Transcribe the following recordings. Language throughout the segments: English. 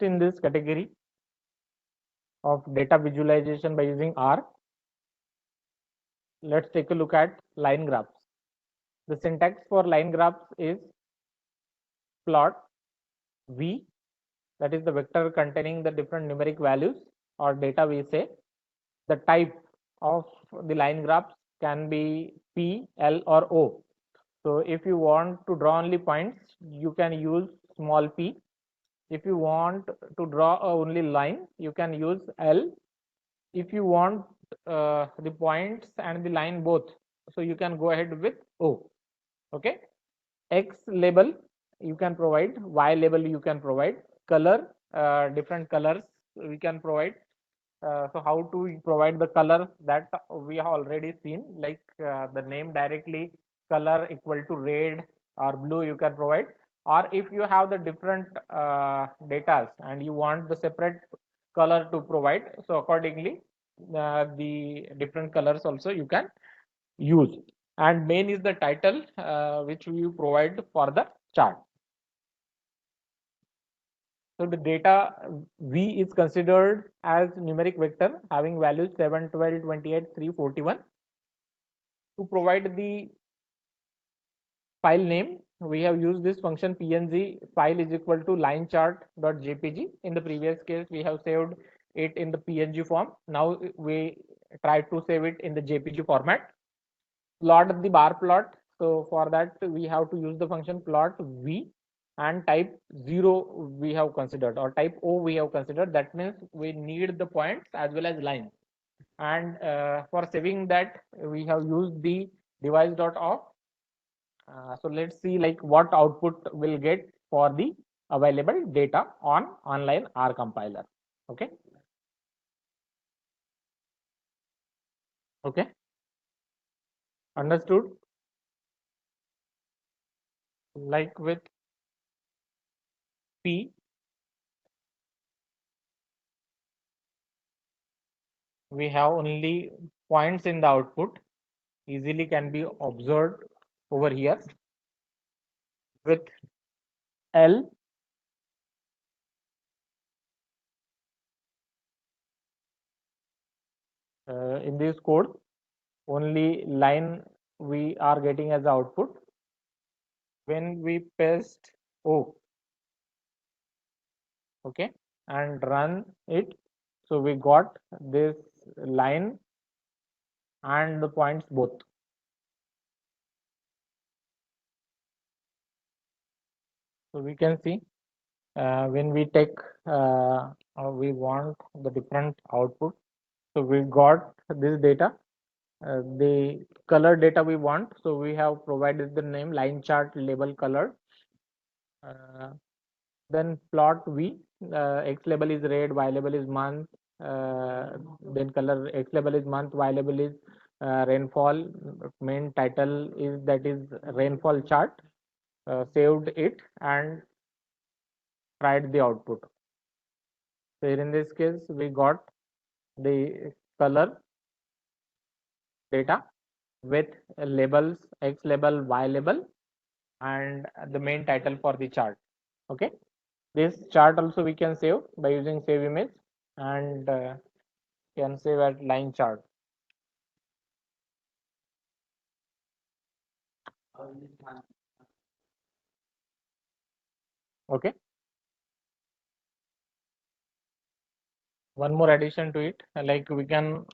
in this category of data visualization by using R, let's take a look at line graphs. The syntax for line graphs is plot V, that is the vector containing the different numeric values or data we say. The type of the line graphs can be P, L or O. So if you want to draw only points, you can use small p. If you want to draw only line, you can use L. If you want the points and the line both, so you can go ahead with O. Okay. X label you can provide, Y label you can provide, color, different colors we can provide. So how to provide the color, that we have already seen, like the name directly, color equal to red or blue you can provide. Or if you have the different data and you want the separate color to provide, so accordingly the different colors also you can use. And main is the title which we provide for the chart. So the data V is considered as numeric vector having values 7, 12, 28, 3, 41. To provide the file name, we have used this function png file is equal to line chart.jpg. In the previous case, we have saved it in the png form. Now we try to save it in the jpg format. Plot the bar plot. So for that, we have to use the function plot V, and type 0 we have considered, or type O we have considered. That means we need the points as well as lines. And for saving that, we have used the device.off. So let's see like what output will get for the available data on online R compiler. Okay. Okay. Understood? Like with P, we have only points in the output, easily can be observed over here. With L, in this code, only line we are getting as output. When we paste O, okay, and run it, so we got this line and the points both. So we can see when we take we want the different output, so we got this data, the color data we want, so we have provided the name line chart label color. Then plot V, X label is red, Y label is month, then color X label is month, Y label is rainfall, main title is that is rainfall chart. Saved it and tried the output. So here in this case we got the color data with labels X label, Y label, and the main title for the chart. Okay. This chart also we can save by using save image, and can save at line chart. Okay. One more addition to it, like we can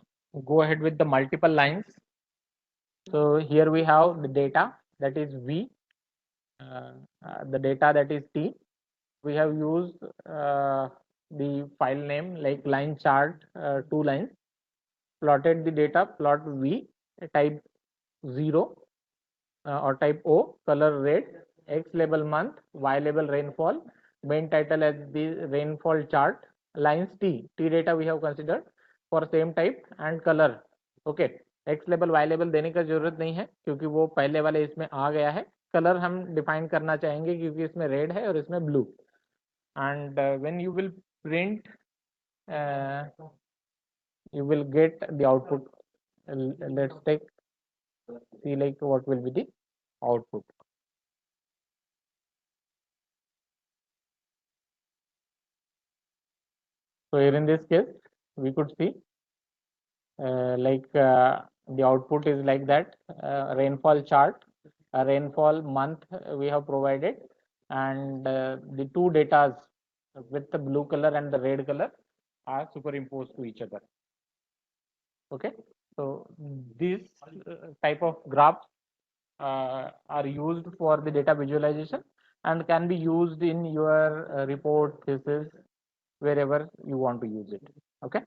go ahead with the multiple lines. So here we have the data that is V, the data that is T. We have used the file name like line chart, 2 lines, plotted the data, plot V, type 0 or type O, color red, X label month, Y label rainfall, main title as the rainfall chart, lines T data we have considered for same type and color. Okay. X label Y label देने का जरूरत नहीं है क्योंकि वो पहले वाले इसमें आ गया है. कलर हम डिफाइन करना चाहेंगे क्योंकि इसमें रेड है और इसमें blue. And when you will print, you will get the output. Let's take see like what will be the output. So here in this case, we could see the output is like that, rainfall chart, a rainfall month we have provided, and the two datas with the blue color and the red color are superimposed to each other. Okay, so these type of graphs are used for the data visualization and can be used in your report, thesis, wherever you want to use it. Okay.